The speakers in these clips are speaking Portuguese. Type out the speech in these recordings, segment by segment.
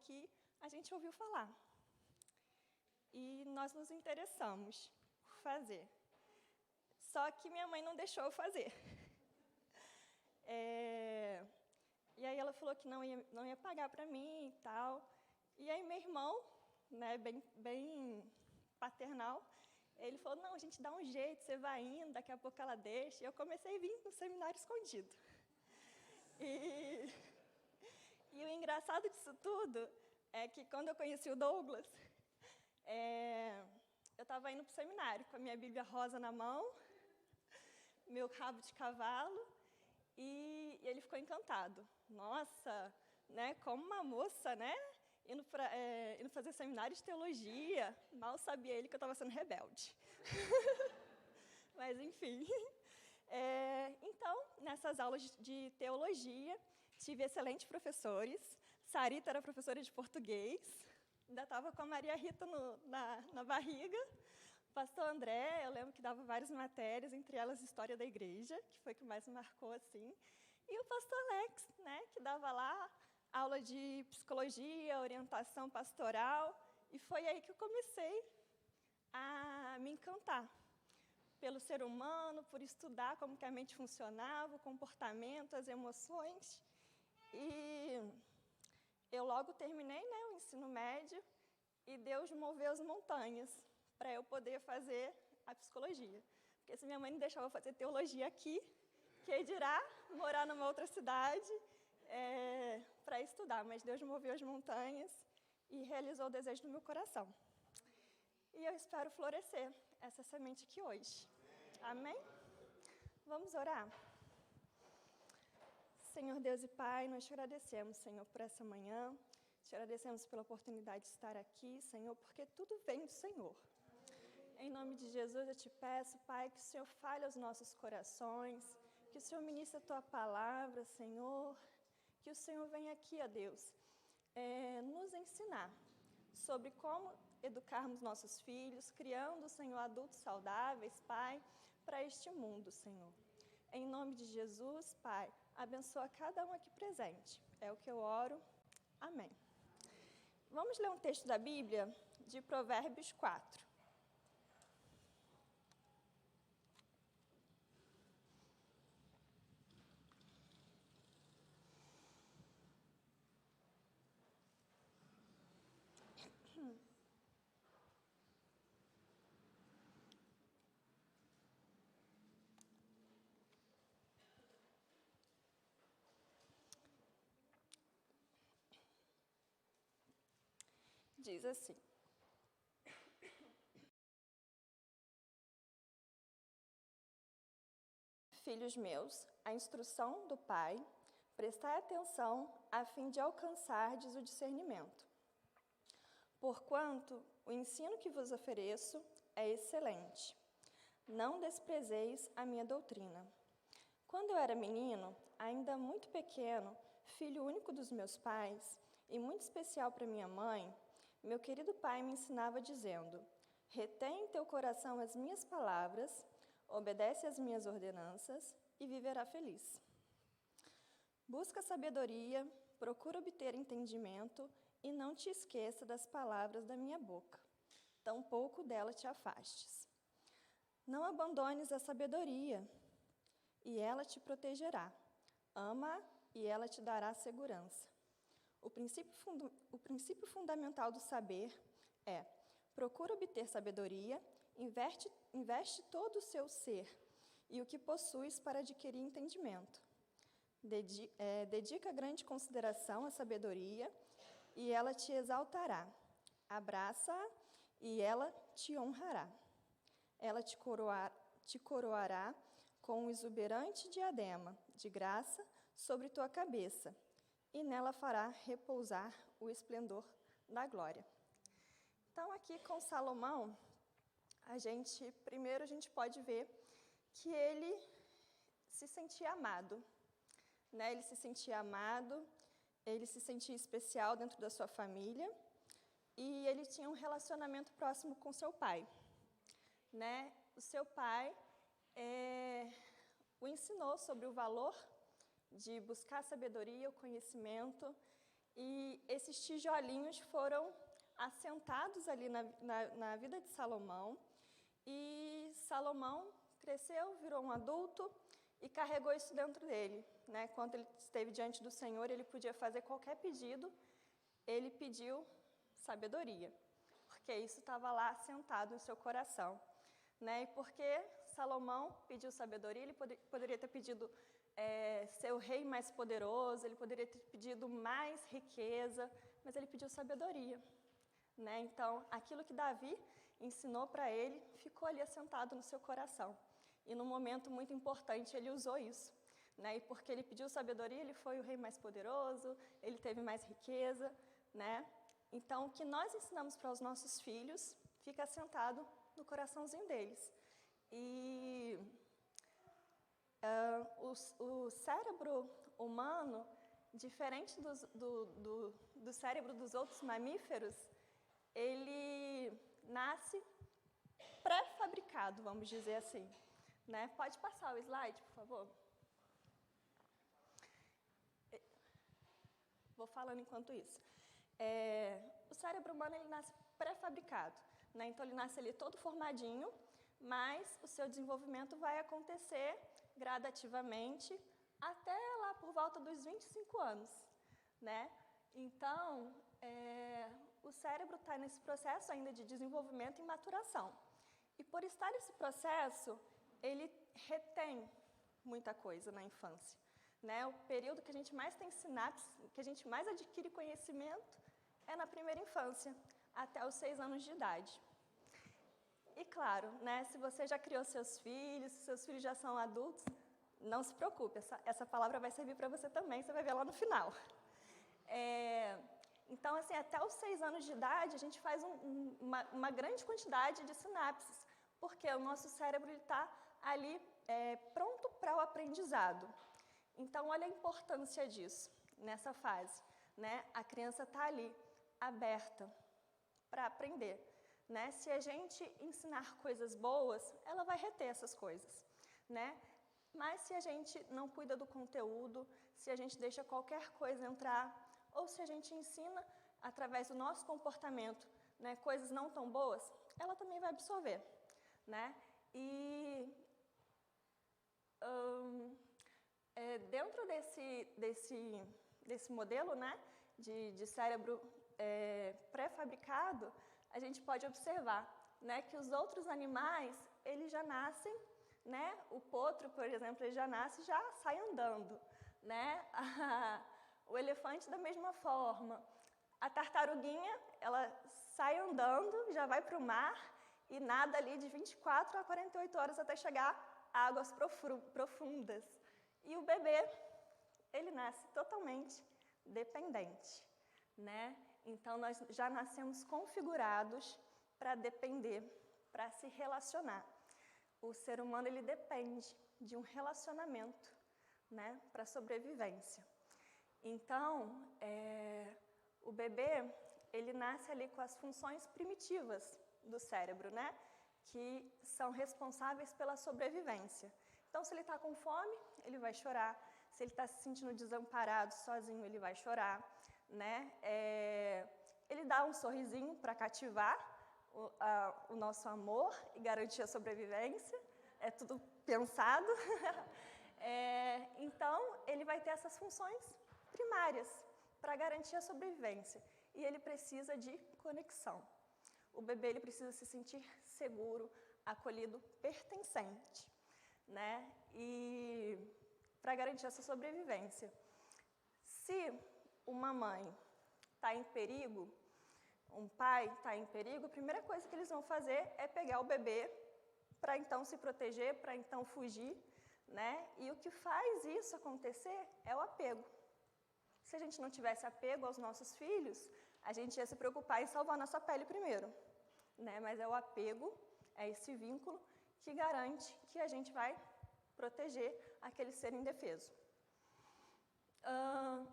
que a gente ouviu falar. E nós nos interessamos por fazer. Só que minha mãe não deixou eu fazer. E aí ela falou que não ia pagar para mim e tal. E aí meu irmão, né, bem paternal, ele falou, não, a gente dá um jeito, você vai indo, daqui a pouco ela deixa. E eu comecei a vir no seminário escondido. E o engraçado disso tudo é que quando eu conheci o Douglas, eu estava indo para o seminário com a minha Bíblia rosa na mão, meu rabo de cavalo, e ele ficou encantado. Nossa, né, como uma moça, né, indo fazer seminário de teologia. Mal sabia ele que eu estava sendo rebelde. Mas, enfim. Então, nessas aulas de teologia, tive excelentes professores. Sarita era professora de português. Ainda estava com a Maria Rita na barriga. O pastor André, eu lembro que dava várias matérias, entre elas História da Igreja, que foi o que mais me marcou, assim. E o pastor Alex, né, que dava lá aula de psicologia, orientação pastoral. E foi aí que eu comecei a me encantar pelo ser humano, por estudar como que a mente funcionava, o comportamento, as emoções. E eu logo terminei, né, o ensino médio e Deus moveu as montanhas para eu poder fazer a psicologia. Porque se minha mãe não deixava eu fazer teologia aqui, que dirá morar numa outra cidade para estudar. Mas Deus moveu as montanhas e realizou o desejo do meu coração. E eu espero florescer essa semente aqui hoje. Amém? Vamos orar? Senhor Deus e Pai, nós te agradecemos, Senhor, por essa manhã. Te agradecemos pela oportunidade de estar aqui, Senhor, porque tudo vem do Senhor. Em nome de Jesus, eu te peço, Pai, que o Senhor fale aos nossos corações, que o Senhor ministre a Tua palavra, Senhor, que o Senhor venha aqui, ó Deus, nos ensinar sobre como educarmos nossos filhos, criando, Senhor, adultos saudáveis, Pai, para este mundo, Senhor. Em nome de Jesus, Pai, abençoa cada um aqui presente. É o que eu oro. Amém. Vamos ler um texto da Bíblia de Provérbios 4. Diz assim: Filhos meus, a instrução do Pai, prestai atenção a fim de alcançardes o discernimento. Porquanto o ensino que vos ofereço é excelente. Não desprezeis a minha doutrina. Quando eu era menino, ainda muito pequeno, filho único dos meus pais, e muito especial para minha mãe, meu querido pai me ensinava dizendo: retém em teu coração as minhas palavras, obedece às minhas ordenanças e viverá feliz. Busca sabedoria, procura obter entendimento e não te esqueça das palavras da minha boca. Tampouco dela te afastes. Não abandones a sabedoria, e ela te protegerá. Ama e ela te dará segurança. O princípio fundamental do saber é: procura obter sabedoria, investe todo o seu ser e o que possuis para adquirir entendimento. Dedica grande consideração à sabedoria e ela te exaltará. Abraça-a e ela te honrará. Ela te coroará com um exuberante diadema de graça sobre tua cabeça, e nela fará repousar o esplendor da glória. Então, aqui com Salomão, primeiro a gente pode ver que ele se sentia amado, né? Ele se sentia amado, ele se sentia especial dentro da sua família, e ele tinha um relacionamento próximo com seu pai, né? O seu pai o ensinou sobre o valor de buscar a sabedoria, o conhecimento, E esses tijolinhos foram assentados ali na vida de Salomão. E Salomão cresceu, virou um adulto e carregou isso dentro dele, né? Quando ele esteve diante do Senhor, ele podia fazer qualquer pedido, ele pediu sabedoria, porque isso estava lá sentado no seu coração, né? E porque Salomão pediu sabedoria, ele poderia ter pedido ser o rei mais poderoso, ele poderia ter pedido mais riqueza, mas ele pediu sabedoria, né? Então, aquilo que Davi ensinou para ele ficou ali assentado no seu coração. E num momento muito importante ele usou isso, né? E porque ele pediu sabedoria, ele foi o rei mais poderoso, ele teve mais riqueza, né? Então, o que nós ensinamos para os nossos filhos fica assentado no coraçãozinho deles. E o cérebro humano, diferente do cérebro dos outros mamíferos, ele nasce pré-fabricado, vamos dizer assim, né? Pode passar o slide, por favor? Vou falando enquanto isso. O cérebro humano ele nasce pré-fabricado, né? Então ele nasce ali todo formadinho, mas o seu desenvolvimento vai acontecer gradativamente até lá por volta dos 25 anos, né? Então, o cérebro está nesse processo ainda de desenvolvimento e maturação. E por estar nesse processo, ele retém muita coisa na infância, né? O período que a gente mais tem sinapses, que a gente mais adquire conhecimento, é na primeira infância, até os 6 anos de idade. E claro, né, se você já criou seus filhos, se seus filhos já são adultos, não se preocupe, essa palavra vai servir para você também, você vai ver lá no final. Então, assim, até os 6 anos de idade, a gente faz uma grande quantidade de sinapses, porque o nosso cérebro está ali pronto para o aprendizado. Então, olha a importância disso, nessa fase, né? A criança está ali, aberta para aprender, né? Se a gente ensinar coisas boas, ela vai reter essas coisas, né? Mas se a gente não cuida do conteúdo, se a gente deixa qualquer coisa entrar, ou se a gente ensina através do nosso comportamento, né, coisas não tão boas, ela também vai absorver, né? E dentro desse modelo, né, de cérebro pré-fabricado, a gente pode observar, né, que os outros animais, eles já nascem, né, o potro, por exemplo, ele já nasce e já sai andando, né? O elefante da mesma forma. A tartaruguinha, ela sai andando, já vai para o mar e nada ali de 24 a 48 horas até chegar a águas profundas. E o bebê, ele nasce totalmente dependente, né? Então, nós já nascemos configurados para depender, para se relacionar. O ser humano, ele depende de um relacionamento, né, para a sobrevivência. Então, o bebê, ele nasce ali com as funções primitivas do cérebro, né, que são responsáveis pela sobrevivência. Então, se ele está com fome, ele vai chorar. Se ele está se sentindo desamparado, sozinho, ele vai chorar, né? Ele dá um sorrisinho para cativar o nosso amor e garantir a sobrevivência. É tudo pensado. Então, ele vai ter essas funções primárias para garantir a sobrevivência. E ele precisa de conexão. O bebê ele precisa se sentir seguro, acolhido, pertencente, né? E para garantir essa sobrevivência. Se uma mãe está em perigo, um pai está em perigo, a primeira coisa que eles vão fazer é pegar o bebê para então se proteger, para então fugir, né? E o que faz isso acontecer é o apego. Se a gente não tivesse apego aos nossos filhos, a gente ia se preocupar em salvar nossa pele primeiro, né? Mas é o apego, é esse vínculo que garante que a gente vai proteger aquele ser indefeso.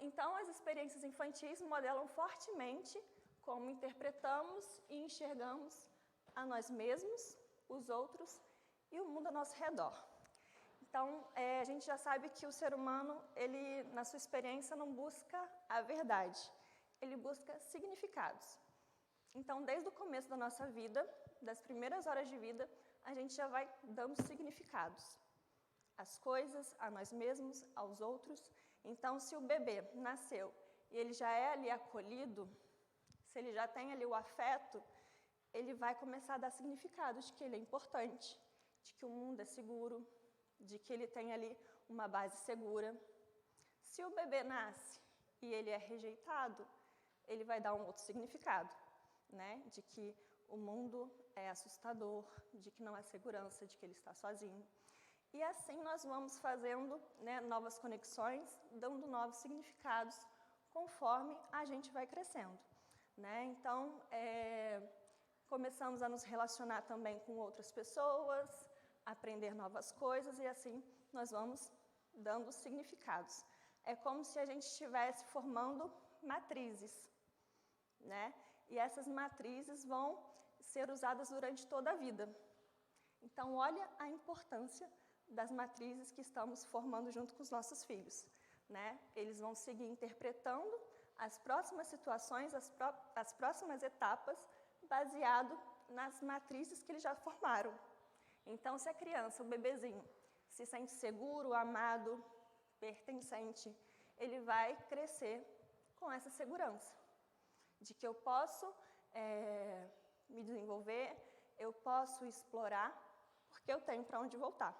Então, as experiências infantis modelam fortemente como interpretamos e enxergamos a nós mesmos, os outros e o mundo ao nosso redor. Então, a gente já sabe que o ser humano, ele, na sua experiência, não busca a verdade. ele busca significados. Então, desde o começo da nossa vida, das primeiras horas de vida, a gente já vai dando significados às coisas, a nós mesmos, aos outros. Então, se o bebê nasceu e ele já é ali acolhido, se ele já tem ali o afeto, ele vai começar a dar significado de que ele é importante, de que o mundo é seguro, de que ele tem ali uma base segura. Se o bebê nasce e ele é rejeitado, ele vai dar um outro significado, né? De que o mundo é assustador, de que não há segurança, de que ele está sozinho. E assim nós vamos fazendo, né, novas conexões, dando novos significados conforme a gente vai crescendo, né? Então, começamos a nos relacionar também com outras pessoas, aprender novas coisas e assim nós vamos dando significados. É como se a gente estivesse formando matrizes, né? E essas matrizes vão ser usadas durante toda a vida. Então, olha a importância das matrizes que estamos formando junto com os nossos filhos, né? Eles vão seguir interpretando as próximas situações, as próximas etapas, baseado nas matrizes que eles já formaram. Então, se a criança, o bebezinho, se sente seguro, amado, pertencente, ele vai crescer com essa segurança de que eu posso me desenvolver, eu posso explorar, porque eu tenho para onde voltar.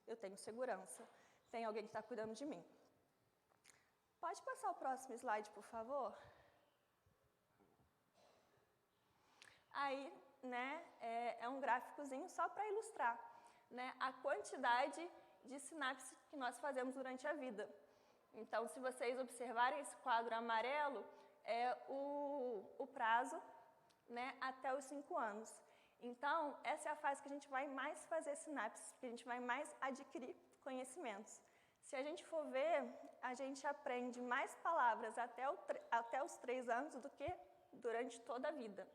Eu tenho segurança, tem alguém que está cuidando de mim. Pode passar o próximo slide, por favor? Aí, né, é um gráficozinho só para ilustrar, né, a quantidade de sinapses que nós fazemos durante a vida. Então, se vocês observarem esse quadro amarelo, é o prazo, né, até os 5 anos. Então, essa é a fase que a gente vai mais fazer sinapses, que a gente vai mais adquirir conhecimentos. Se a gente for ver, a gente aprende mais palavras até os 3 anos do que durante toda a vida.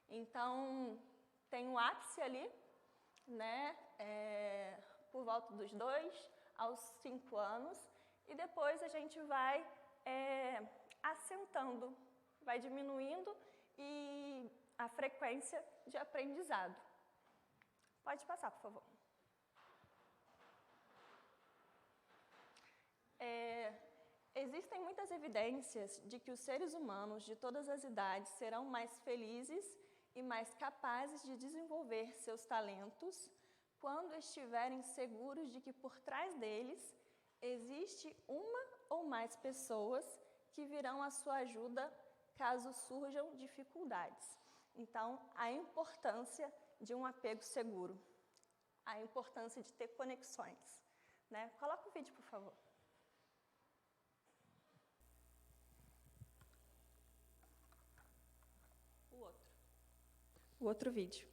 Então, tem um ápice ali, né, por volta dos 2 aos 5 anos, e depois a gente vai assentando, vai diminuindo e a frequência de aprendizado. Pode passar, por favor. Existem muitas evidências de que os seres humanos de todas as idades serão mais felizes e mais capazes de desenvolver seus talentos quando estiverem seguros de que por trás deles existe uma ou mais pessoas que virão à sua ajuda caso surjam dificuldades. Então, a importância de um apego seguro, a importância de ter conexões, né? Coloca o vídeo, por favor. O outro vídeo.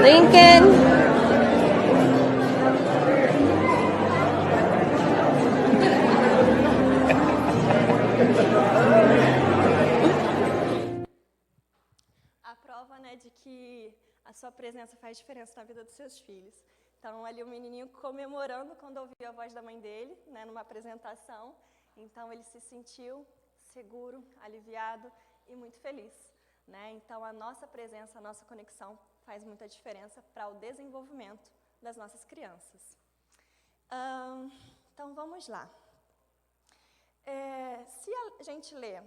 Lincoln. A prova, né, de que a sua presença faz diferença na vida dos seus filhos. Então, ali o menininho comemorando quando ouviu a voz da mãe dele, né, numa apresentação. Então, ele se sentiu seguro, aliviado e muito feliz, né? Então, a nossa presença, a nossa conexão faz muita diferença para o desenvolvimento das nossas crianças. Então, vamos lá. Se a gente ler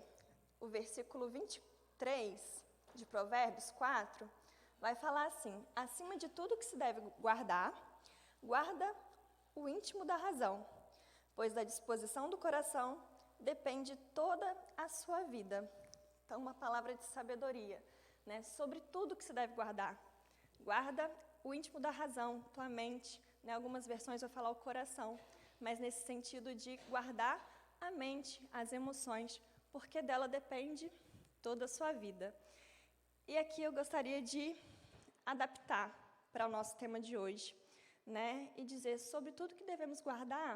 o versículo 23 de Provérbios 4, vai falar assim: acima de tudo que se deve guardar, guarda o íntimo da razão, pois da disposição do coração depende toda a sua vida. Então, uma palavra de sabedoria, né? Sobre tudo que se deve guardar. Guarda o íntimo da razão, tua mente, né? Algumas versões vão falar o coração, mas nesse sentido de guardar a mente, as emoções, porque dela depende toda a sua vida. E aqui eu gostaria de adaptar para o nosso tema de hoje, né? E dizer sobre tudo que devemos guardar,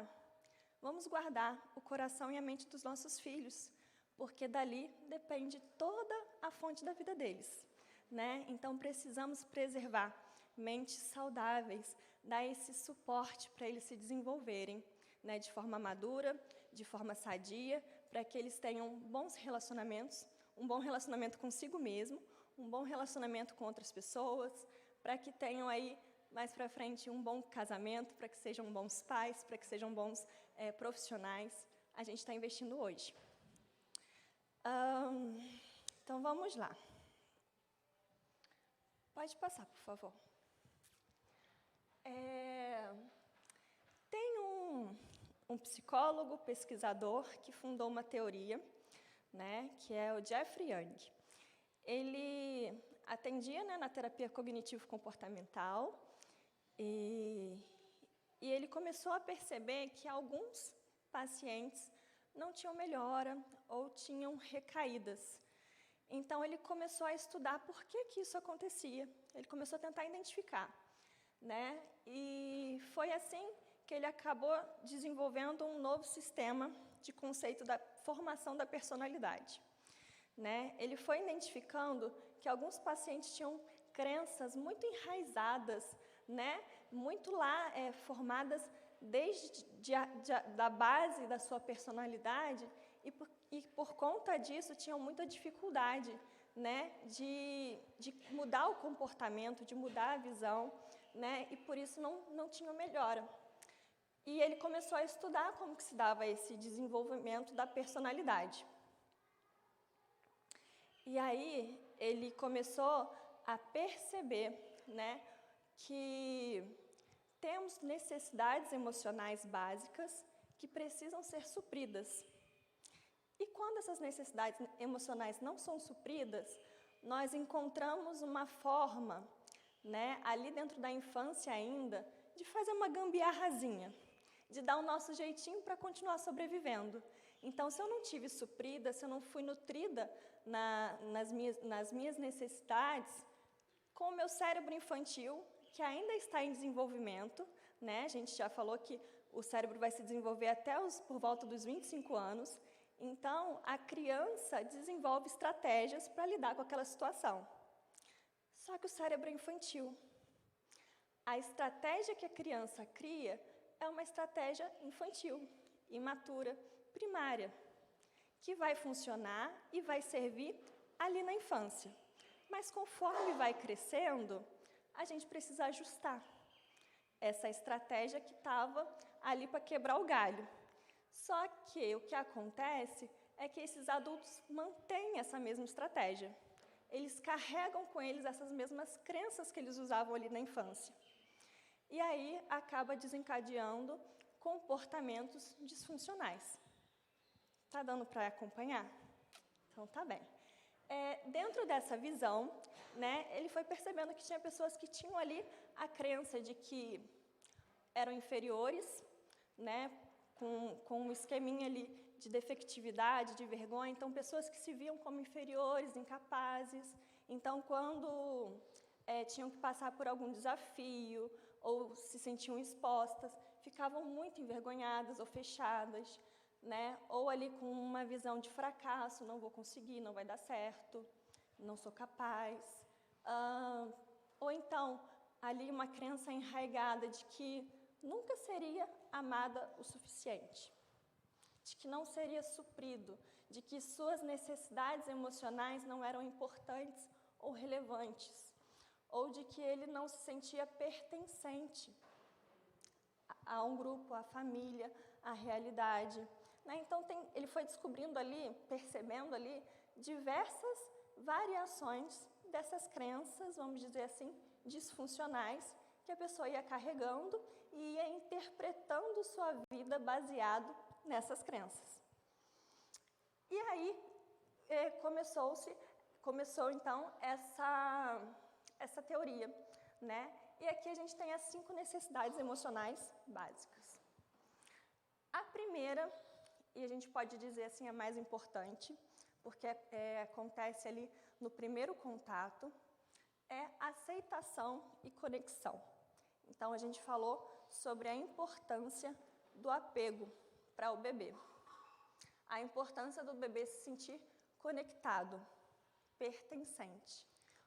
vamos guardar o coração e a mente dos nossos filhos, porque dali depende toda a fonte da vida deles, né? Então, precisamos preservar mentes saudáveis, dar esse suporte para eles se desenvolverem, né, de forma madura, de forma sadia, para que eles tenham bons relacionamentos, um bom relacionamento consigo mesmo, um bom relacionamento com outras pessoas, para que tenham aí, mais para frente, um bom casamento, para que sejam bons pais, para que sejam bons profissionais. A gente está investindo hoje. Então, vamos lá. Pode passar, por favor. Tem um psicólogo, pesquisador, que fundou uma teoria, né, que é o Jeffrey Young. Ele atendia, né, na terapia cognitivo-comportamental e ele começou a perceber que alguns pacientes não tinham melhora ou tinham recaídas. Então, ele começou a estudar por que isso acontecia. Ele começou a tentar identificar, né? E foi assim que ele acabou desenvolvendo um novo sistema de conceito da formação da personalidade, né? Ele foi identificando que alguns pacientes tinham crenças muito enraizadas, né? Muito lá formadas desde da base da sua personalidade e por conta disso tinham muita dificuldade, né? de mudar o comportamento, de mudar a visão, né? E por isso não tinham melhora. E ele começou a estudar como que se dava esse desenvolvimento da personalidade. E aí ele começou a perceber, né, que temos necessidades emocionais básicas que precisam ser supridas. E quando essas necessidades emocionais não são supridas, nós encontramos uma forma, né, ali dentro da infância ainda, de fazer uma gambiarrazinha, de dar o nosso jeitinho para continuar sobrevivendo. Então, se eu não tive suprida, se eu não fui nutrida nas minhas necessidades, com o meu cérebro infantil, que ainda está em desenvolvimento, né? A gente já falou que o cérebro vai se desenvolver até por volta dos 25 anos. Então, a criança desenvolve estratégias para lidar com aquela situação. Só que o cérebro é infantil. A estratégia que a criança cria é uma estratégia infantil, imatura, primária, que vai funcionar e vai servir ali na infância. Mas conforme vai crescendo, a gente precisa ajustar essa estratégia que estava ali para quebrar o galho. Só que o que acontece é que esses adultos mantêm essa mesma estratégia. Eles carregam com eles essas mesmas crenças que eles usavam ali na infância. E aí acaba desencadeando comportamentos disfuncionais. Tá dando para acompanhar? Então tá bem. Dentro dessa visão, né, ele foi percebendo que tinha pessoas que tinham ali a crença de que eram inferiores, né, com um esqueminha ali de defectividade, de vergonha. Então, pessoas que se viam como inferiores, incapazes. Então, quando tinham que passar por algum desafio ou se sentiam expostas, ficavam muito envergonhadas ou fechadas, né? Ou ali com uma visão de fracasso, não vou conseguir, não vai dar certo, não sou capaz. Ou então, ali uma crença enraizada de que nunca seria amada o suficiente, de que não seria suprido, de que suas necessidades emocionais não eram importantes ou relevantes, ou de que ele não se sentia pertencente a um grupo, à família, à realidade, né? Então, ele foi descobrindo ali, percebendo ali, diversas variações dessas crenças, vamos dizer assim, disfuncionais, que a pessoa ia carregando e ia interpretando sua vida baseado nessas crenças. E aí, começou então essa teoria, né? E aqui a gente tem as 5 necessidades emocionais básicas. A primeira, e a gente pode dizer assim a mais importante, porque acontece ali no primeiro contato, é aceitação e conexão. Então, a gente falou sobre a importância do apego para o bebê. a importância do bebê se sentir conectado, pertencente,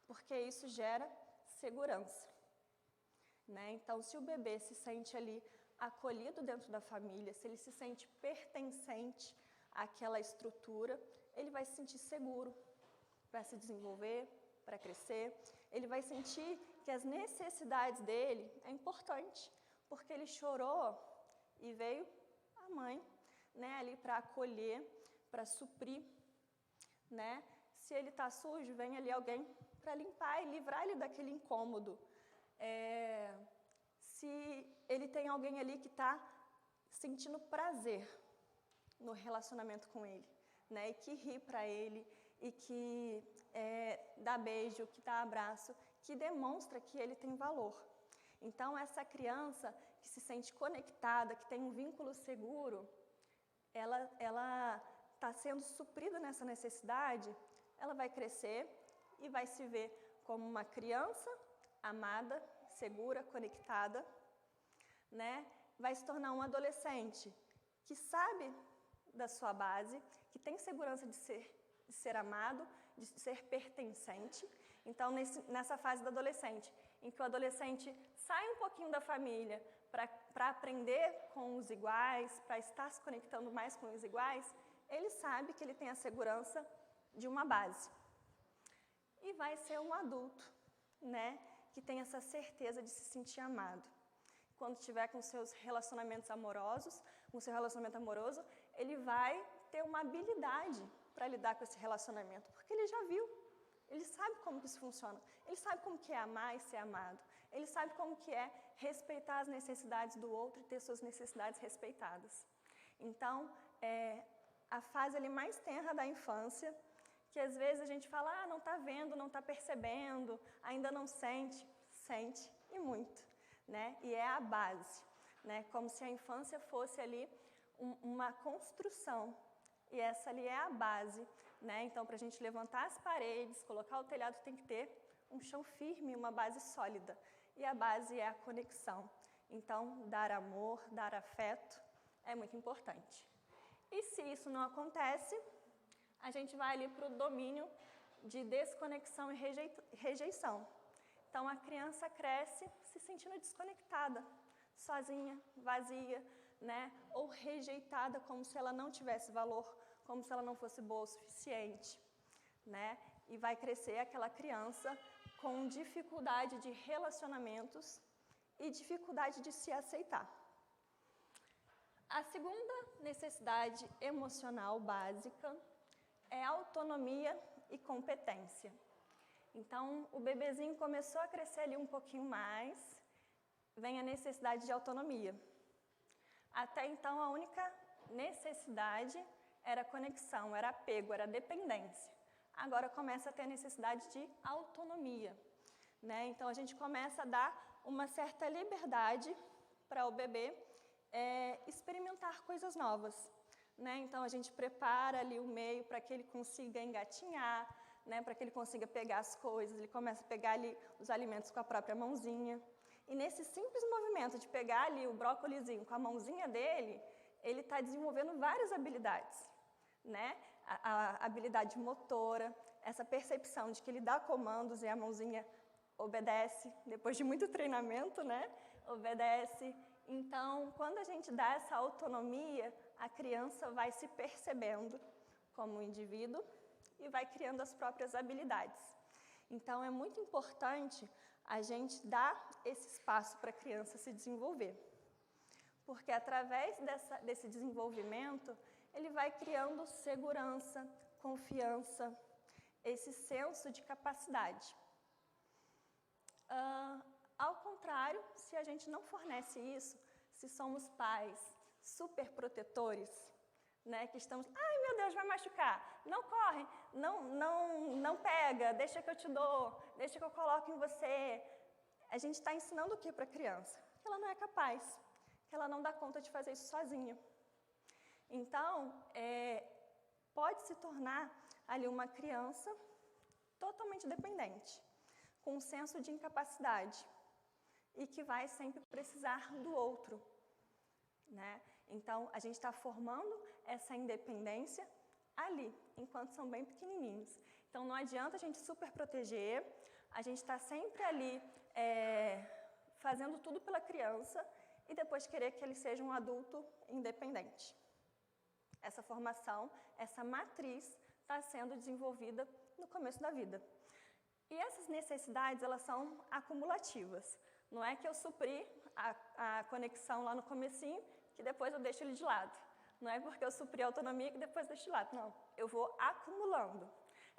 porque isso gera segurança, né? Então, se o bebê se sente ali acolhido dentro da família, se ele se sente pertencente àquela estrutura, ele vai se sentir seguro para se desenvolver, para crescer. Ele vai sentir que as necessidades dele é importante, porque ele chorou e veio a mãe, né, ali para acolher, para suprir, né? Se ele está sujo, vem ali alguém para limpar e livrar ele daquele incômodo. Se ele tem alguém ali que está sentindo prazer no relacionamento com ele, né, e que ri para ele, e que dá beijo, que dá abraço, que demonstra que ele tem valor. Então, essa criança que se sente conectada, que tem um vínculo seguro, ela está sendo suprida nessa necessidade, ela vai crescer e vai se ver como uma criança amada, segura, conectada, né? Vai se tornar um adolescente que sabe da sua base, que tem segurança de ser amado, de ser pertencente. Então, nessa fase do adolescente, em que o adolescente sai um pouquinho da família para aprender com os iguais, para estar se conectando mais com os iguais, ele sabe que ele tem a segurança de uma base. E vai ser um adulto, né, que tem essa certeza de se sentir amado. Quando estiver com seus relacionamentos amorosos, com seu relacionamento amoroso, ele vai ter uma habilidade para lidar com esse relacionamento, porque ele já viu, ele sabe como que isso funciona, ele sabe como que é amar e ser amado, ele sabe como que é respeitar as necessidades do outro e ter suas necessidades respeitadas. Então, a fase ali mais tenra da infância, que às vezes a gente fala, não está vendo, não está percebendo, ainda não sente, sente e muito, né? E é a base, né? Como se a infância fosse ali uma construção, e essa ali é a base, né? Então, para a gente levantar as paredes, colocar o telhado, tem que ter um chão firme, uma base sólida, e a base é a conexão. Então, dar amor, dar afeto é muito importante. E se isso não acontece, a gente vai ali para o domínio de desconexão e rejeição. Então, a criança cresce se sentindo desconectada, sozinha, vazia, né? Ou rejeitada, como se ela não tivesse valor, como se ela não fosse boa o suficiente, né? E vai crescer aquela criança com dificuldade de relacionamentos e dificuldade de se aceitar. A segunda necessidade emocional básica é autonomia e competência. Então, o bebezinho começou a crescer ali um pouquinho mais, vem a necessidade de autonomia. Até então, a única necessidade era conexão, era apego, era dependência. Agora começa a ter a necessidade de autonomia, né? Então, a gente começa a dar uma certa liberdade para o bebê experimentar coisas novas, né? Então, a gente prepara ali o meio para que ele consiga engatinhar, né? Para que ele consiga pegar as coisas, ele começa a pegar ali os alimentos com a própria mãozinha. E nesse simples movimento de pegar ali o brócolizinho com a mãozinha dele, ele está desenvolvendo várias habilidades, né? A habilidade motora, essa percepção de que ele dá comandos e a mãozinha obedece, depois de muito treinamento, né? Obedece. Então, quando a gente dá essa autonomia, a criança vai se percebendo como um indivíduo e vai criando as próprias habilidades. Então, é muito importante a gente dar esse espaço para a criança se desenvolver. Porque através desse desenvolvimento, ele vai criando segurança, confiança, esse senso de capacidade. Ao contrário, se a gente não fornece isso, se somos pais super protetores, né, que estamos, ai meu Deus, vai machucar, não corre, não pega, deixa que eu te dou, deixa que eu coloco em você. A gente está ensinando o que para a criança? Que ela não é capaz, que ela não dá conta de fazer isso sozinha. Então, pode se tornar ali uma criança totalmente dependente, com um senso de incapacidade e que vai sempre precisar do outro, né? Então, a gente está formando essa independência ali, enquanto são bem pequenininhos. Então, não adianta a gente super proteger, a gente está sempre ali fazendo tudo pela criança e depois querer que ele seja um adulto independente. Essa formação, essa matriz está sendo desenvolvida no começo da vida. E essas necessidades, elas são acumulativas. Não é que eu supri a conexão lá no comecinho, que depois eu deixo ele de lado. Não é porque eu supri a autonomia que depois deixo de lado. Não, eu vou acumulando.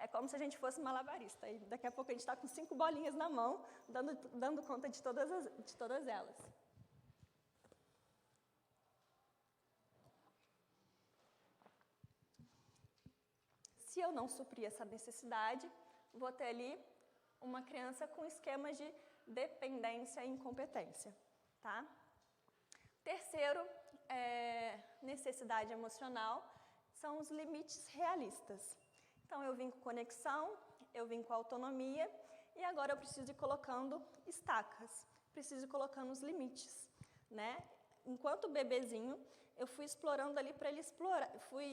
É como se a gente fosse malabarista. E daqui a pouco a gente está com 5 bolinhas na mão, dando conta de todas elas. Se eu não suprir essa necessidade, vou ter ali uma criança com esquemas de dependência e incompetência, tá? Terceiro, necessidade emocional, são os limites realistas. Então, eu vim com conexão, eu vim com autonomia, e agora eu preciso ir colocando estacas, preciso ir colocando os limites, né? Enquanto bebezinho, eu fui explorando ali para ele explorar, fui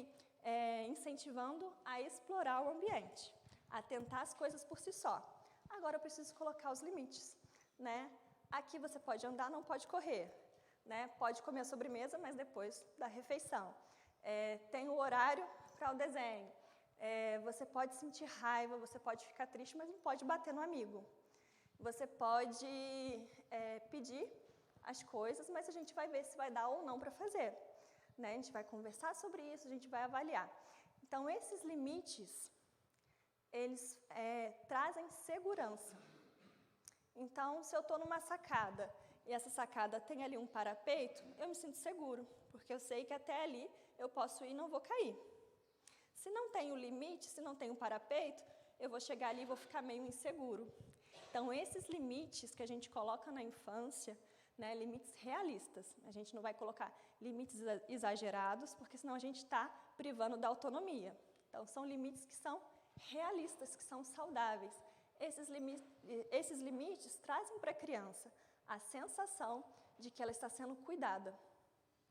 incentivando a explorar o ambiente, a tentar as coisas por si só. Agora eu preciso colocar os limites, né? Aqui você pode andar, não pode correr, né? Pode comer a sobremesa, mas depois da refeição. Tem o horário para o desenho. Você pode sentir raiva, você pode ficar triste, mas não pode bater no amigo. Você pode pedir as coisas, mas a gente vai ver se vai dar ou não para fazer, né? A gente vai conversar sobre isso, a gente vai avaliar. Então, esses limites, eles trazem segurança. Então, se eu estou numa sacada e essa sacada tem ali um parapeito, eu me sinto seguro, porque eu sei que até ali eu posso ir e não vou cair. Se não tem o limite, se não tem um parapeito, eu vou chegar ali e vou ficar meio inseguro. Então, esses limites que a gente coloca na infância, né, limites realistas, a gente não vai colocar limites exagerados, porque senão a gente está privando da autonomia. Então, são limites que são realistas, que são saudáveis. Esses limites trazem para a criança a sensação de que ela está sendo cuidada,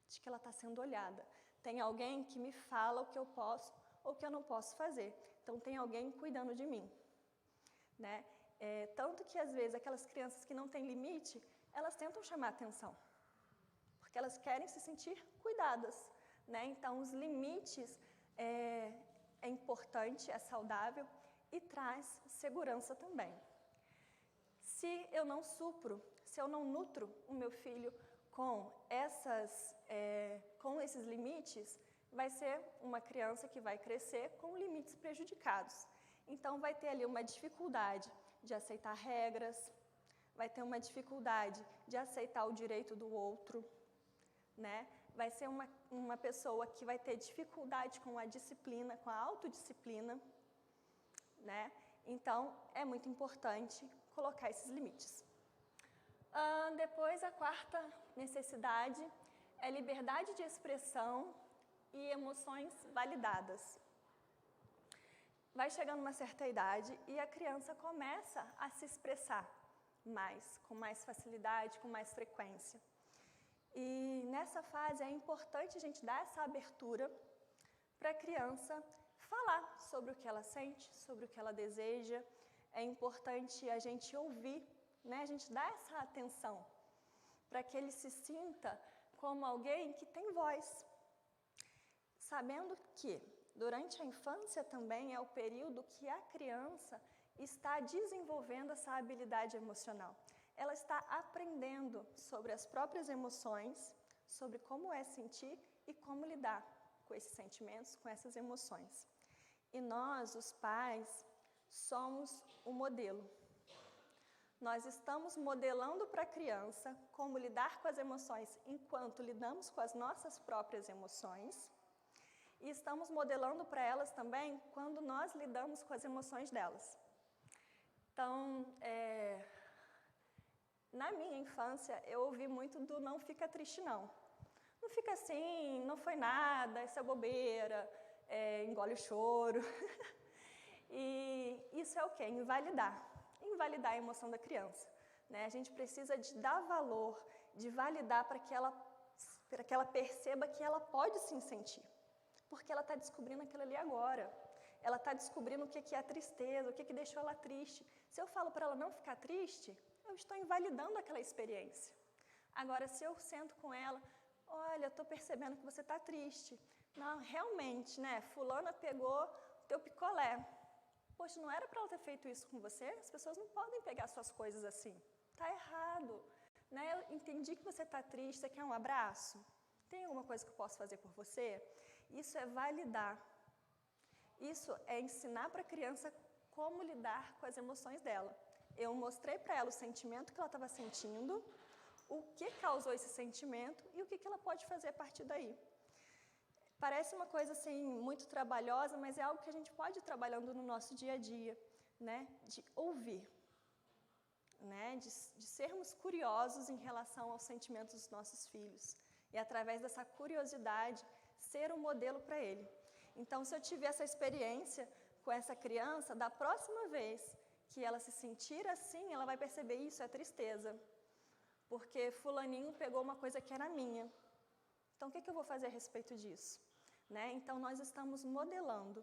de que ela está sendo olhada. Tem alguém que me fala o que eu posso ou o que eu não posso fazer. Então, tem alguém cuidando de mim, né? Tanto que, às vezes, aquelas crianças que não têm limite, elas tentam chamar atenção, porque elas querem se sentir cuidadas, né? Então, os limites é importante, é saudável e traz segurança também. Se eu não supro, se eu não nutro o meu filho com esses limites, vai ser uma criança que vai crescer com limites prejudicados. Então, vai ter ali uma dificuldade de aceitar regras, vai ter uma dificuldade de aceitar o direito do outro, né? Vai ser uma pessoa que vai ter dificuldade com a disciplina, com a autodisciplina, né? Então, é muito importante colocar esses limites. Depois, a quarta necessidade é liberdade de expressão e emoções validadas. Vai chegando uma certa idade e a criança começa a se expressar com mais facilidade, com mais frequência. E nessa fase é importante a gente dar essa abertura para a criança falar sobre o que ela sente, sobre o que ela deseja. É importante a gente ouvir, né? A gente dar essa atenção para que ele se sinta como alguém que tem voz. Sabendo que durante a infância também é o período que a criança está desenvolvendo essa habilidade emocional. Ela está aprendendo sobre as próprias emoções, sobre como é sentir e como lidar com esses sentimentos, com essas emoções. E nós, os pais, somos o modelo. Nós estamos modelando para a criança como lidar com as emoções enquanto lidamos com as nossas próprias emoções. E estamos modelando para elas também quando nós lidamos com as emoções delas. Então, na minha infância, eu ouvi muito do não fica triste não. Não fica assim, não foi nada, isso é bobeira, engole o choro. E isso é o quê? Invalidar. Invalidar a emoção da criança, né? A gente precisa de dar valor, de validar para que ela perceba que ela pode sim sentir. porque ela está descobrindo aquilo ali agora. Ela está descobrindo o que é a tristeza, o que deixou ela triste. Se eu falo para ela não ficar triste, eu estou invalidando aquela experiência. Agora, se eu sento com ela, olha, eu estou percebendo que você está triste. Não, realmente, né? Fulana pegou teu picolé. Poxa, não era para ela ter feito isso com você? As pessoas não podem pegar suas coisas assim. Está errado. Né? Eu entendi que você está triste, você quer um abraço? Tem alguma coisa que eu posso fazer por você? Isso é validar. Isso é ensinar para a criança como lidar com as emoções dela. Eu mostrei para ela o sentimento que ela estava sentindo, o que causou esse sentimento e o que ela pode fazer a partir daí. Parece uma coisa assim muito trabalhosa, mas é algo que a gente pode ir trabalhando no nosso dia a dia, né? De ouvir, né? De sermos curiosos em relação aos sentimentos dos nossos filhos e através dessa curiosidade ser um modelo para ele. Então, se eu tiver essa experiência com essa criança, da próxima vez que ela se sentir assim, ela vai perceber isso é tristeza, porque fulaninho pegou uma coisa que era minha. Então, o que eu vou fazer a respeito disso? Né? Então, nós estamos modelando.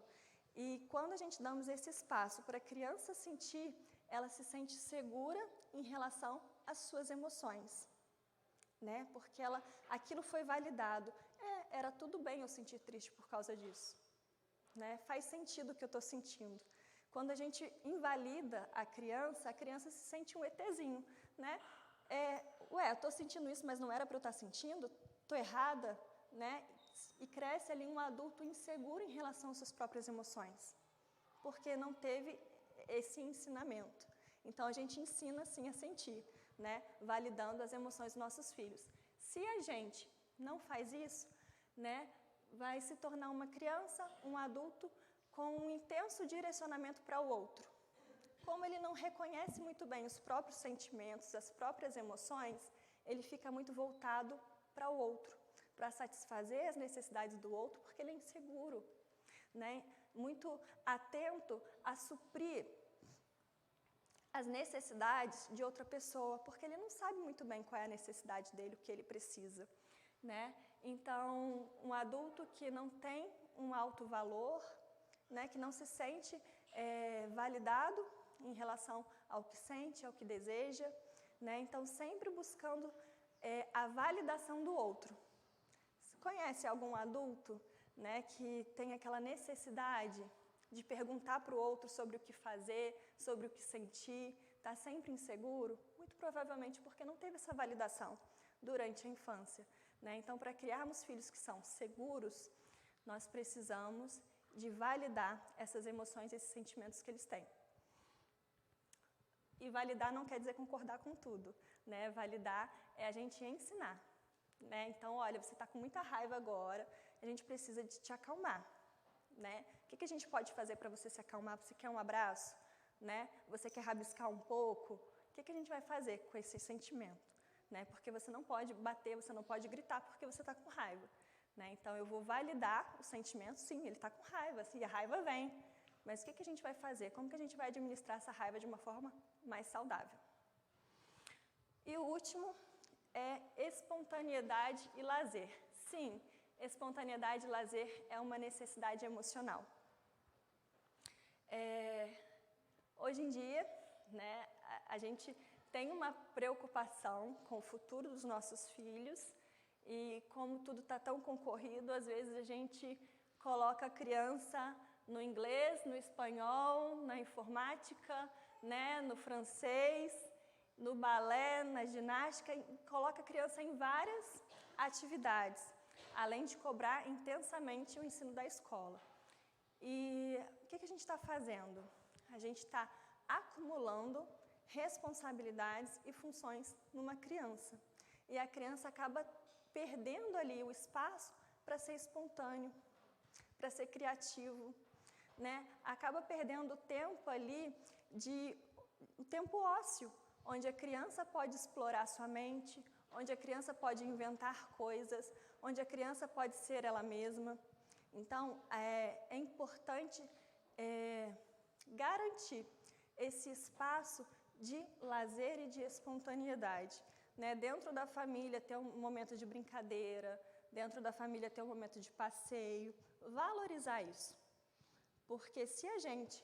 E quando a gente damos esse espaço para a criança sentir, ela se sente segura em relação às suas emoções. Né? Porque aquilo foi validado. Era tudo bem eu sentir triste por causa disso. Né? Faz sentido o que eu estou sentindo. Quando a gente invalida a criança se sente um ETzinho. Né? Eu estou sentindo isso, mas não era para eu estar sentindo? Estou errada? Né? E cresce ali um adulto inseguro em relação às suas próprias emoções, porque não teve esse ensinamento. Então, a gente ensina, sim, a sentir, né? Validando as emoções dos nossos filhos. Se a gente não faz isso, né, vai se tornar uma criança, um adulto, com um intenso direcionamento para o outro. Como ele não reconhece muito bem os próprios sentimentos, as próprias emoções, ele fica muito voltado para o outro, para satisfazer as necessidades do outro, porque ele é inseguro, né? Muito atento a suprir as necessidades de outra pessoa, porque ele não sabe muito bem qual é a necessidade dele, o que ele precisa, né? Então, um adulto que não tem um alto valor, né, que não se sente validado em relação ao que sente, ao que deseja, né? Então, sempre buscando a validação do outro. Você conhece algum adulto, né, que tem aquela necessidade de perguntar para o outro sobre o que fazer, sobre o que sentir, está sempre inseguro? Muito provavelmente porque não teve essa validação durante a infância. Né? Então, para criarmos filhos que são seguros, nós precisamos de validar essas emoções, esses sentimentos que eles têm. E validar não quer dizer concordar com tudo. Né? Validar é a gente ensinar. Né? Então, olha, você está com muita raiva agora, a gente precisa de te acalmar. Né? O que a gente pode fazer para você se acalmar? Você quer um abraço? Né? Você quer rabiscar um pouco? O que a gente vai fazer com esse sentimento? Né? Porque você não pode bater, você não pode gritar porque você está com raiva. Né? Então, eu vou validar o sentimento, sim, ele está com raiva, sim, a raiva vem. Mas o que a gente vai fazer? Como que a gente vai administrar essa raiva de uma forma mais saudável? E o último é espontaneidade e lazer. Sim, espontaneidade e lazer é uma necessidade emocional. Hoje em dia, né, a gente tem uma preocupação com o futuro dos nossos filhos e como tudo está tão concorrido, às vezes a gente coloca a criança no inglês, no espanhol, na informática, né, no francês, no balé, na ginástica, e coloca a criança em várias atividades, além de cobrar intensamente o ensino da escola. E o que a gente está fazendo? A gente está acumulando responsabilidades e funções numa criança. E a criança acaba perdendo ali o espaço para ser espontâneo, para ser criativo, né? Acaba perdendo o tempo ali, o tempo ósseo, onde a criança pode explorar sua mente, onde a criança pode inventar coisas, onde a criança pode ser ela mesma. Então, é importante garantir esse espaço de lazer e de espontaneidade. Né? Dentro da família ter um momento de brincadeira, dentro da família ter um momento de passeio, valorizar isso. Porque se a gente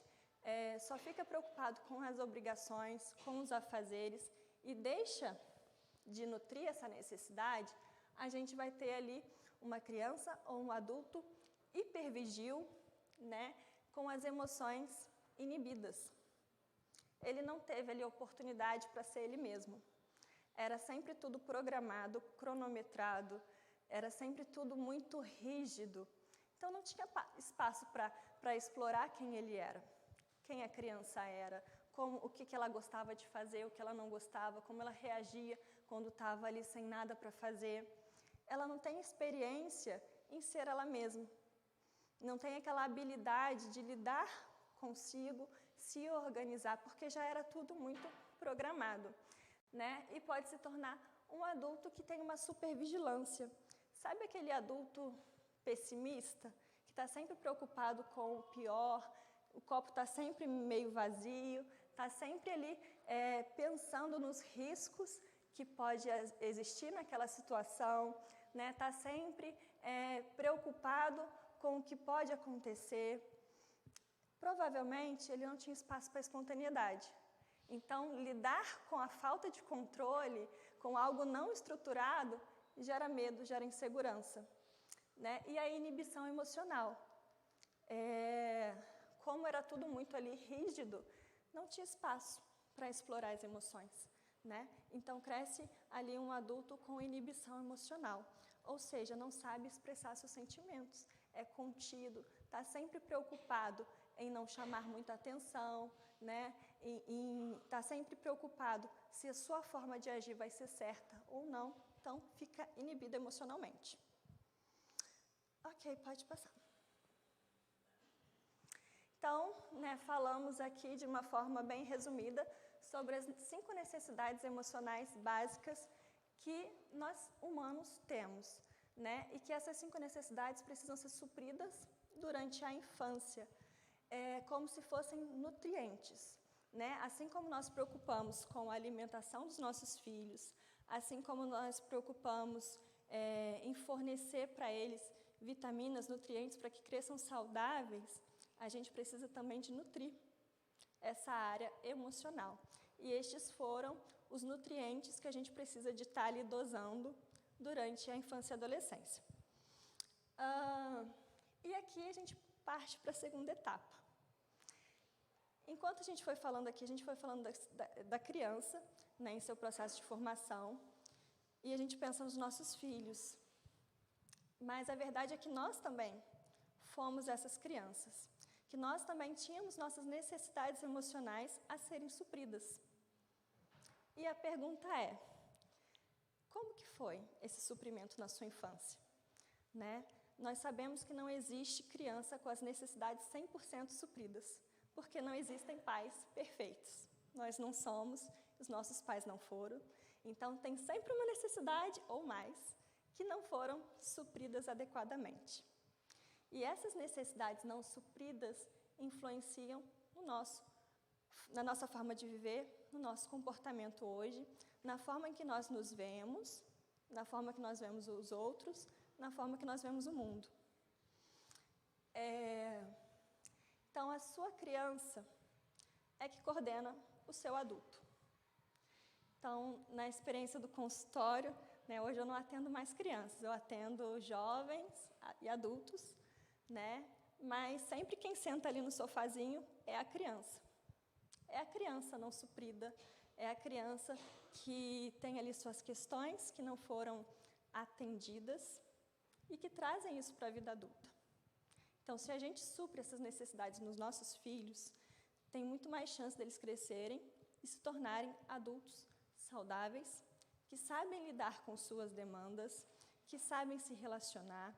só fica preocupado com as obrigações, com os afazeres e deixa de nutrir essa necessidade, a gente vai ter ali uma criança ou um adulto hipervigil, né, com as emoções inibidas. Ele não teve ali oportunidade para ser ele mesmo. Era sempre tudo programado, cronometrado, era sempre tudo muito rígido. Então não tinha espaço para explorar quem ele era, quem a criança era, o que ela gostava de fazer, o que ela não gostava, como ela reagia quando estava ali sem nada para fazer. Ela não tem experiência em ser ela mesma. Não tem aquela habilidade de lidar consigo, se organizar, porque já era tudo muito programado, né? E pode se tornar um adulto que tem uma supervigilância. Sabe aquele adulto pessimista, que está sempre preocupado com o pior, o copo está sempre meio vazio, está sempre ali pensando nos riscos que pode existir naquela situação, né? Está sempre preocupado com o que pode acontecer. Provavelmente ele não tinha espaço para espontaneidade. Então, lidar com a falta de controle, com algo não estruturado, gera medo, gera insegurança, né? E a inibição emocional. Como era tudo muito ali rígido, não tinha espaço para explorar as emoções, né? Então, cresce ali um adulto com inibição emocional, ou seja, não sabe expressar seus sentimentos, é contido, está sempre preocupado em não chamar muita atenção, né? Está sempre preocupado se a sua forma de agir vai ser certa ou não, então fica inibido emocionalmente. Ok, pode passar. Então, né, falamos aqui de uma forma bem resumida sobre as 5 necessidades emocionais básicas que nós humanos temos, né? E que essas 5 necessidades precisam ser supridas durante a infância, como se fossem nutrientes, né? Assim como nós preocupamos com a alimentação dos nossos filhos, assim como nós preocupamos em fornecer para eles vitaminas, nutrientes para que cresçam saudáveis, a gente precisa também de nutrir essa área emocional. E estes foram os nutrientes que a gente precisa de estar ali dosando durante a infância e adolescência. E aqui a gente parte para a segunda etapa. Enquanto a gente foi falando aqui, a gente foi falando da criança, né, em seu processo de formação, e a gente pensa nos nossos filhos. Mas a verdade é que nós também fomos essas crianças, que nós também tínhamos nossas necessidades emocionais a serem supridas. E a pergunta é, como que foi esse suprimento na sua infância? Né? Nós sabemos que não existe criança com as necessidades 100% supridas, porque não existem pais perfeitos. Nós não somos, os nossos pais não foram. Então, tem sempre uma necessidade ou mais que não foram supridas adequadamente. E essas necessidades não supridas influenciam na nossa forma de viver, no nosso comportamento hoje, na forma em que nós nos vemos, na forma que nós vemos os outros, na forma que nós vemos o mundo. Então, a sua criança é que coordena o seu adulto. Então, na experiência do consultório, né, hoje eu não atendo mais crianças, eu atendo jovens e adultos, né? Mas sempre quem senta ali no sofazinho é a criança. É a criança não suprida, é a criança que tem ali suas questões que não foram atendidas e que trazem isso para a vida adulta. Então, se a gente supre essas necessidades nos nossos filhos, tem muito mais chance deles crescerem e se tornarem adultos saudáveis, que sabem lidar com suas demandas, que sabem se relacionar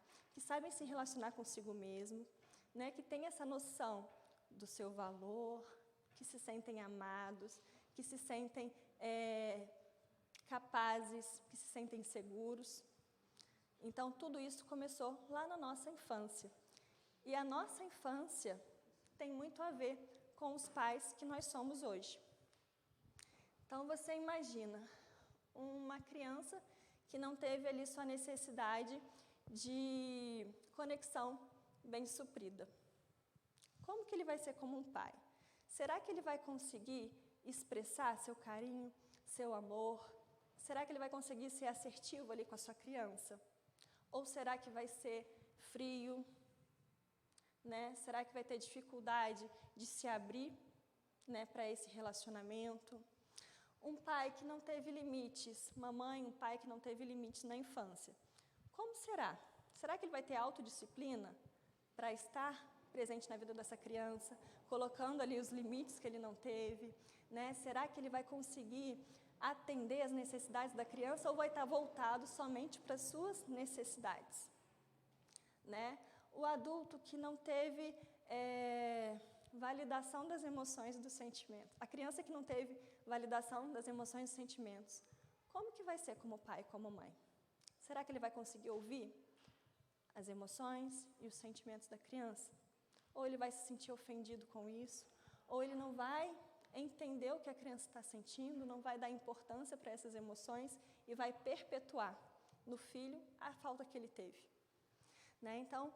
consigo mesmo, né? Que têm essa noção do seu valor, que se sentem amados, que se sentem capazes, que se sentem seguros. Então, tudo isso começou lá na nossa infância. E a nossa infância tem muito a ver com os pais que nós somos hoje. Então, você imagina uma criança que não teve ali sua necessidade de conexão bem suprida? Como que ele vai ser como um pai? Será que ele vai conseguir expressar seu carinho, seu amor? Será que ele vai conseguir ser assertivo ali com a sua criança? Ou será que vai ser frio? Né? Será que vai ter dificuldade de se abrir, né, para esse relacionamento? Um pai que não teve limites, um pai que não teve limites na infância. Como será? Será que ele vai ter autodisciplina para estar presente na vida dessa criança, colocando ali os limites que ele não teve? Né? Será que ele vai conseguir atender as necessidades da criança ou vai estar voltado somente para as suas necessidades? Né? O adulto que não teve validação das emoções e dos sentimentos. A criança que não teve validação das emoções e sentimentos. Como que vai ser como pai, como mãe? Será que ele vai conseguir ouvir as emoções e os sentimentos da criança? Ou ele vai se sentir ofendido com isso? Ou ele não vai entender o que a criança está sentindo, não vai dar importância para essas emoções e vai perpetuar no filho a falta que ele teve? Né? Então,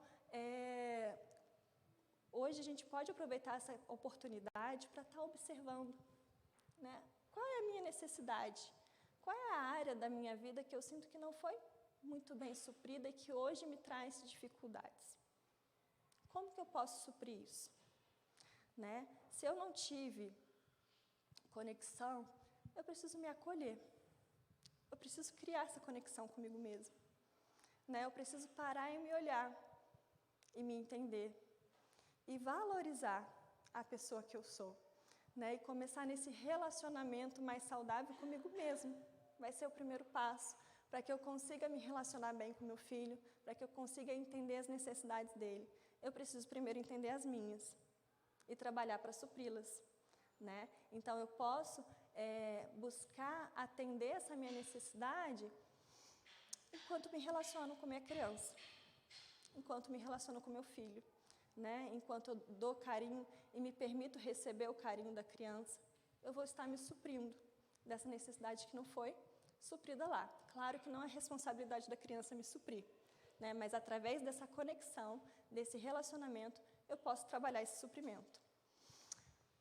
hoje a gente pode aproveitar essa oportunidade para estar observando, né? Qual é a minha necessidade? Qual é a área da minha vida que eu sinto que não foi muito bem suprida e que hoje me traz dificuldades? Como que eu posso suprir isso? Né? Se eu não tive conexão, eu preciso me acolher. Eu preciso criar essa conexão comigo mesma. Né? Eu preciso parar e me olhar e me entender e valorizar a pessoa que eu sou, né? E começar nesse relacionamento mais saudável comigo mesmo. Vai ser o primeiro passo para que eu consiga me relacionar bem com meu filho, para que eu consiga entender as necessidades dele. Eu preciso primeiro entender as minhas e trabalhar para supri-las, né? Então eu posso buscar atender essa minha necessidade enquanto me relaciono com minha criança, enquanto me relaciono com meu filho, né? Enquanto eu dou carinho e me permito receber o carinho da criança, eu vou estar me suprindo dessa necessidade que não foi suprida lá. Claro que não é responsabilidade da criança me suprir, né? Mas através dessa conexão, desse relacionamento, eu posso trabalhar esse suprimento.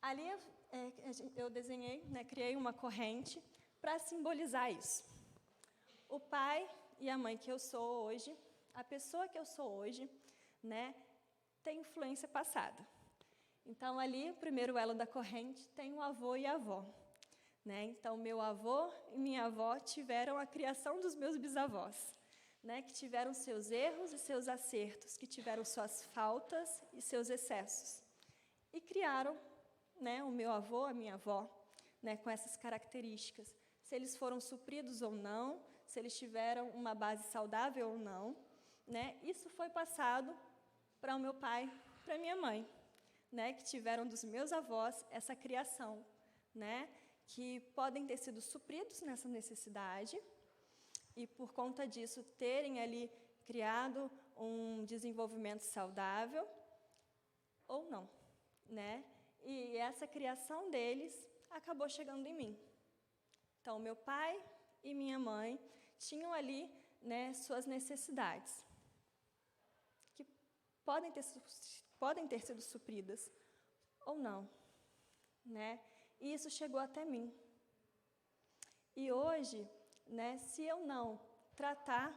Ali eu desenhei, né, criei uma corrente para simbolizar isso. O pai e a mãe que eu sou hoje, a pessoa que eu sou hoje, né, tem influência passada. Então, ali, o primeiro elo da corrente tem o avô e a avó. Né? Então, meu avô e minha avó tiveram a criação dos meus bisavós, né, que tiveram seus erros e seus acertos, que tiveram suas faltas e seus excessos. E criaram, né, o meu avô, a minha avó, né, com essas características. Se eles foram supridos ou não, se eles tiveram uma base saudável ou não, né, isso foi passado para o meu pai, para a minha mãe, né, que tiveram dos meus avós essa criação, né, que podem ter sido supridos nessa necessidade e, por conta disso, terem ali criado um desenvolvimento saudável ou não, né? E essa criação deles acabou chegando em mim. Então, meu pai e minha mãe tinham ali, né, suas necessidades, que podem ter sido supridas ou não, né? E isso chegou até mim. E hoje, né, se eu não tratar,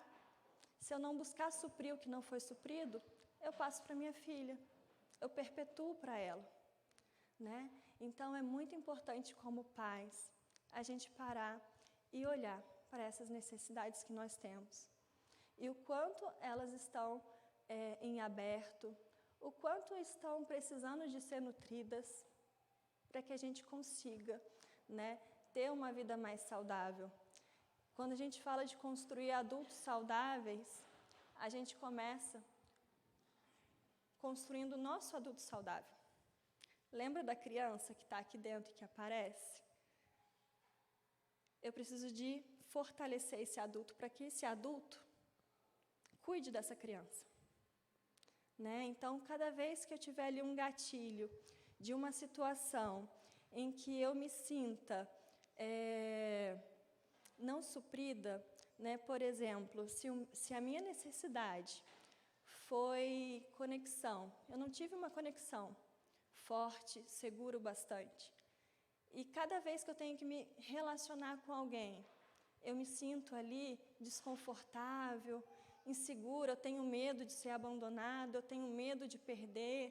se eu não buscar suprir o que não foi suprido, eu passo para minha filha, eu perpetuo para ela, né? Então, é muito importante, como pais, a gente parar e olhar para essas necessidades que nós temos. E o quanto elas estão em aberto, o quanto estão precisando de ser nutridas, para que a gente consiga, né, ter uma vida mais saudável. Quando a gente fala de construir adultos saudáveis, a gente começa construindo o nosso adulto saudável. Lembra da criança que está aqui dentro e que aparece? Eu preciso de fortalecer esse adulto para que esse adulto cuide dessa criança. Né? Então, cada vez que eu tiver ali um gatilho de uma situação em que eu me sinta não suprida, né? Por exemplo, se a minha necessidade foi conexão. Eu não tive uma conexão forte, segura o bastante. E cada vez que eu tenho que me relacionar com alguém, eu me sinto ali desconfortável, insegura, eu tenho medo de ser abandonada, eu tenho medo de perder.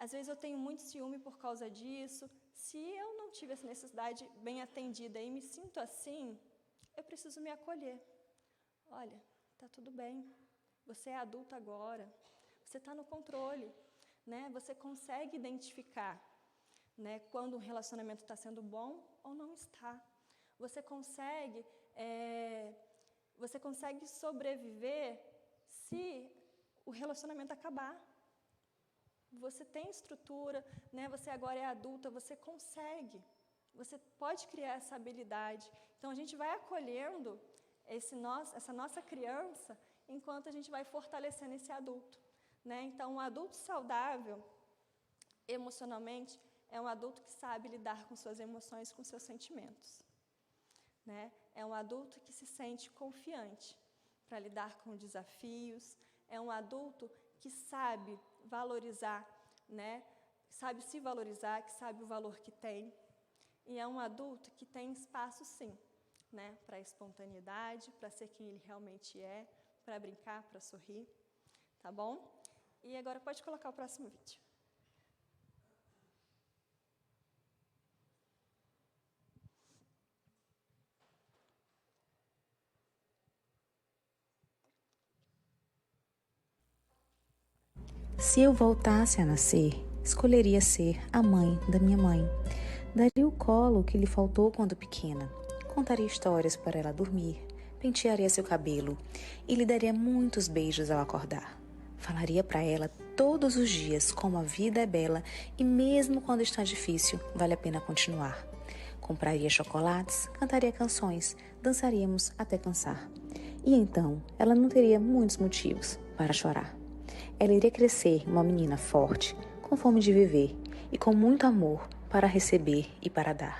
Às vezes eu tenho muito ciúme por causa disso. Se eu não tive essa necessidade bem atendida e me sinto assim, eu preciso me acolher. Olha, está tudo bem, você é adulta agora, você está no controle, né? Você consegue identificar, né, quando um relacionamento está sendo bom ou não está. Você consegue sobreviver se o relacionamento acabar. Você tem estrutura, né? Você agora é adulta, você consegue. Você pode criar essa habilidade. Então, a gente vai acolhendo essa nossa criança enquanto a gente vai fortalecendo esse adulto, né? Então, um adulto saudável, emocionalmente, é um adulto que sabe lidar com suas emoções, com seus sentimentos, né? É um adulto que se sente confiante para lidar com desafios. É um adulto que sabe valorizar, né? Sabe se valorizar, que sabe o valor que tem. E é um adulto que tem espaço, sim, né? Para a espontaneidade, para ser quem ele realmente é, para brincar, para sorrir, tá bom? E agora pode colocar o próximo vídeo. Se eu voltasse a nascer, escolheria ser a mãe da minha mãe. Daria o colo que lhe faltou quando pequena. Contaria histórias para ela dormir, pentearia seu cabelo e lhe daria muitos beijos ao acordar. Falaria para ela todos os dias como a vida é bela e mesmo quando está difícil, vale a pena continuar. Compraria chocolates, cantaria canções, dançaríamos até cansar. E então, ela não teria muitos motivos para chorar. Ela iria crescer uma menina forte, com fome de viver e com muito amor para receber e para dar.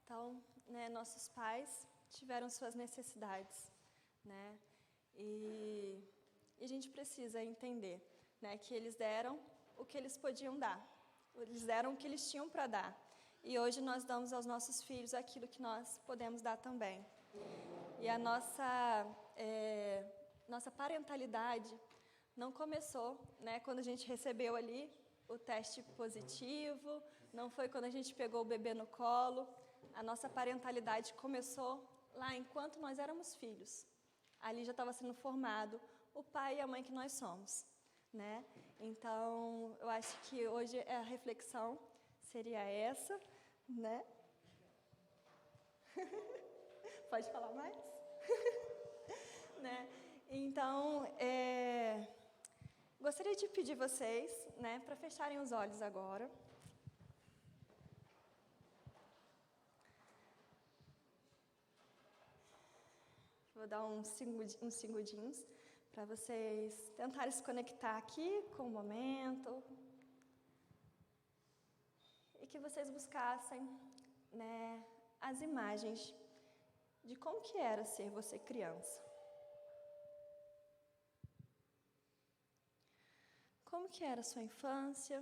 Então, né, nossos pais tiveram suas necessidades, né? E a gente precisa entender, né, que eles deram o que eles podiam dar. Eles deram o que eles tinham para dar. E hoje nós damos aos nossos filhos aquilo que nós podemos dar também. E a nossa parentalidade não começou, né, quando a gente recebeu ali o teste positivo, não foi quando a gente pegou o bebê no colo. A nossa parentalidade começou lá enquanto nós éramos filhos. Ali já estava sendo formado o pai e a mãe que nós somos, né? Então, eu acho que hoje a reflexão seria essa, né? Pode falar mais? Né? Então, gostaria de pedir vocês, né, para fecharem os olhos agora. Vou dar uns segundinhos para vocês tentarem se conectar aqui com o momento. E que vocês buscassem, né, as imagens de como que era ser você criança. Como que era a sua infância?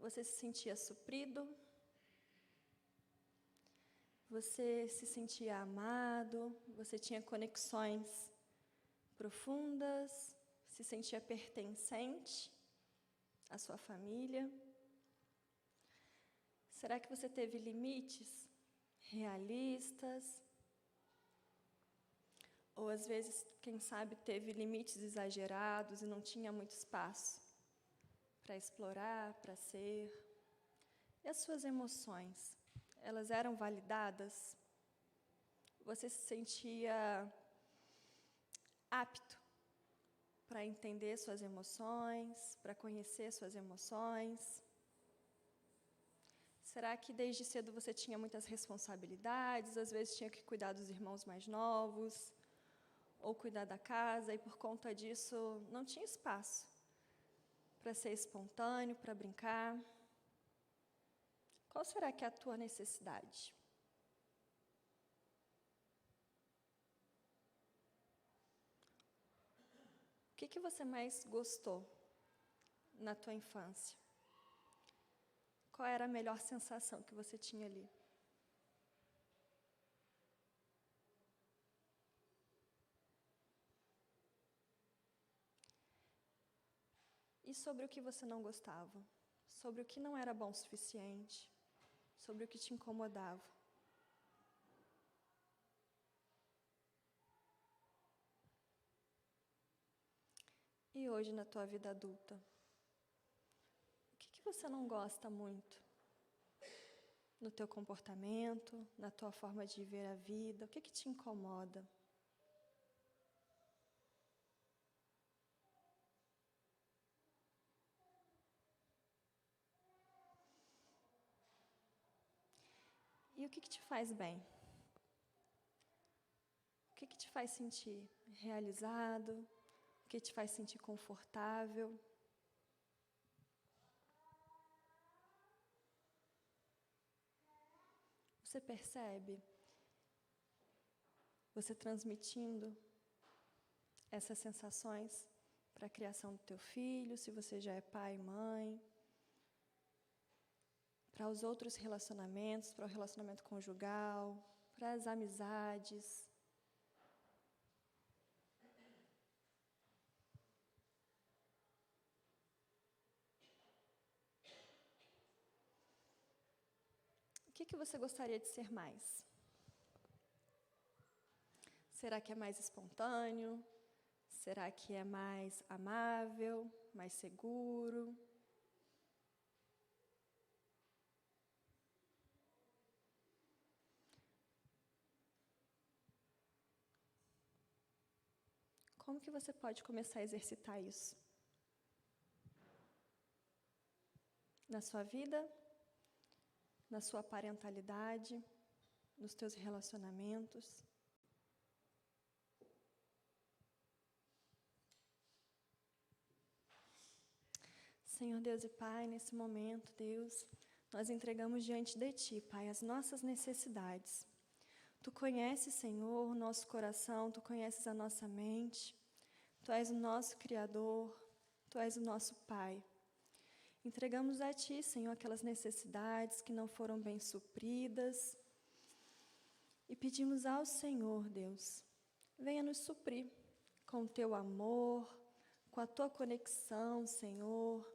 Você se sentia suprido? Você se sentia amado? Você tinha conexões profundas? Se sentia pertencente à sua família? Será que você teve limites realistas? Ou às vezes, quem sabe, teve limites exagerados e não tinha muito espaço para explorar, para ser? E as suas emoções, elas eram validadas? Você se sentia apto para entender suas emoções, para conhecer suas emoções? Será que desde cedo você tinha muitas responsabilidades, às vezes tinha que cuidar dos irmãos mais novos, ou cuidar da casa, e por conta disso não tinha espaço para ser espontâneo, para brincar? Qual será que é a tua necessidade? O que você mais gostou na tua infância? Qual era a melhor sensação que você tinha ali? E sobre o que você não gostava? Sobre o que não era bom o suficiente? Sobre o que te incomodava? E hoje, na tua vida adulta, o que você não gosta muito? No teu comportamento, na tua forma de ver a vida, o que te incomoda? E o que te faz bem? O que te faz sentir realizado? O que te faz sentir confortável? Você percebe você transmitindo essas sensações para a criação do teu filho, se você já é pai e mãe, para os outros relacionamentos, para o relacionamento conjugal, para as amizades. O que você gostaria de ser mais? Será que é mais espontâneo? Será que é mais amável, mais seguro? Como que você pode começar a exercitar isso? Na sua vida, na sua parentalidade, nos teus relacionamentos? Senhor Deus e Pai, nesse momento, Deus, nós entregamos diante de Ti, Pai, as nossas necessidades. Tu conheces, Senhor, o nosso coração, Tu conheces a nossa mente, Tu és o nosso Criador, Tu és o nosso Pai. Entregamos a Ti, Senhor, aquelas necessidades que não foram bem supridas e pedimos ao Senhor, Deus, venha nos suprir com o Teu amor, com a Tua conexão, Senhor.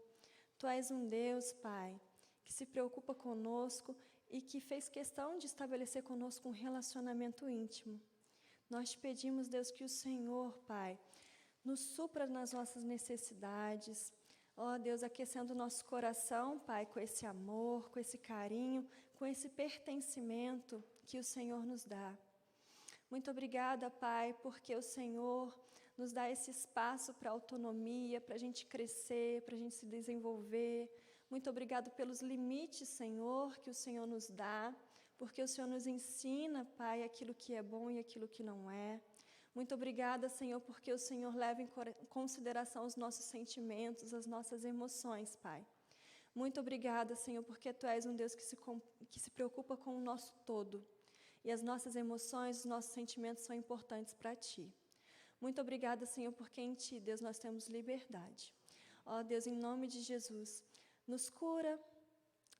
Tu és um Deus, Pai, que se preocupa conosco e que fez questão de estabelecer conosco um relacionamento íntimo. Nós te pedimos, Deus, que o Senhor, Pai, nos supra nas nossas necessidades. Ó Deus, aquecendo o nosso coração, Pai, com esse amor, com esse carinho, com esse pertencimento que o Senhor nos dá. Muito obrigada, Pai, porque o Senhor nos dá esse espaço para autonomia, para a gente crescer, para a gente se desenvolver. Muito obrigado pelos limites, Senhor, que o Senhor nos dá, porque o Senhor nos ensina, Pai, aquilo que é bom e aquilo que não é. Muito obrigada, Senhor, porque o Senhor leva em consideração os nossos sentimentos, as nossas emoções, Pai. Muito obrigada, Senhor, porque Tu és um Deus que se preocupa com o nosso todo. E as nossas emoções, os nossos sentimentos são importantes para Ti. Muito obrigada, Senhor, porque em Ti, Deus, nós temos liberdade. Ó Deus, em nome de Jesus, nos cura,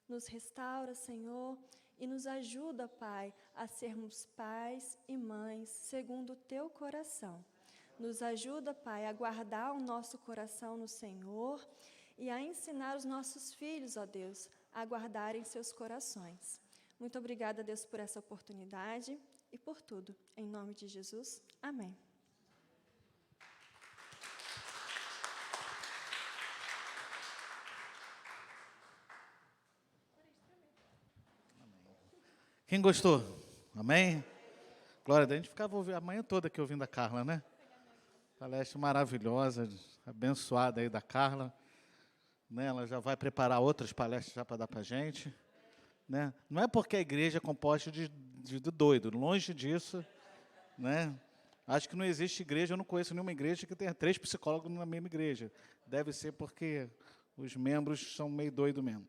nos restaura, Senhor, e nos ajuda, Pai, a sermos pais e mães segundo o Teu coração. Nos ajuda, Pai, a guardar o nosso coração no Senhor e a ensinar os nossos filhos, ó Deus, a guardarem seus corações. Muito obrigada, Deus, por essa oportunidade e por tudo. Em nome de Jesus, amém. Quem gostou? Amém? Glória a Deus. A gente ficava a manhã toda aqui ouvindo a Carla, né? Palestra maravilhosa, abençoada aí da Carla. Né? Ela já vai preparar outras palestras já para dar para a gente. Né? Não é porque a igreja é composta de doido, longe disso. Né? Acho que não existe igreja, eu não conheço nenhuma igreja que tenha 3 psicólogos na mesma igreja. Deve ser porque os membros são meio doidos mesmo.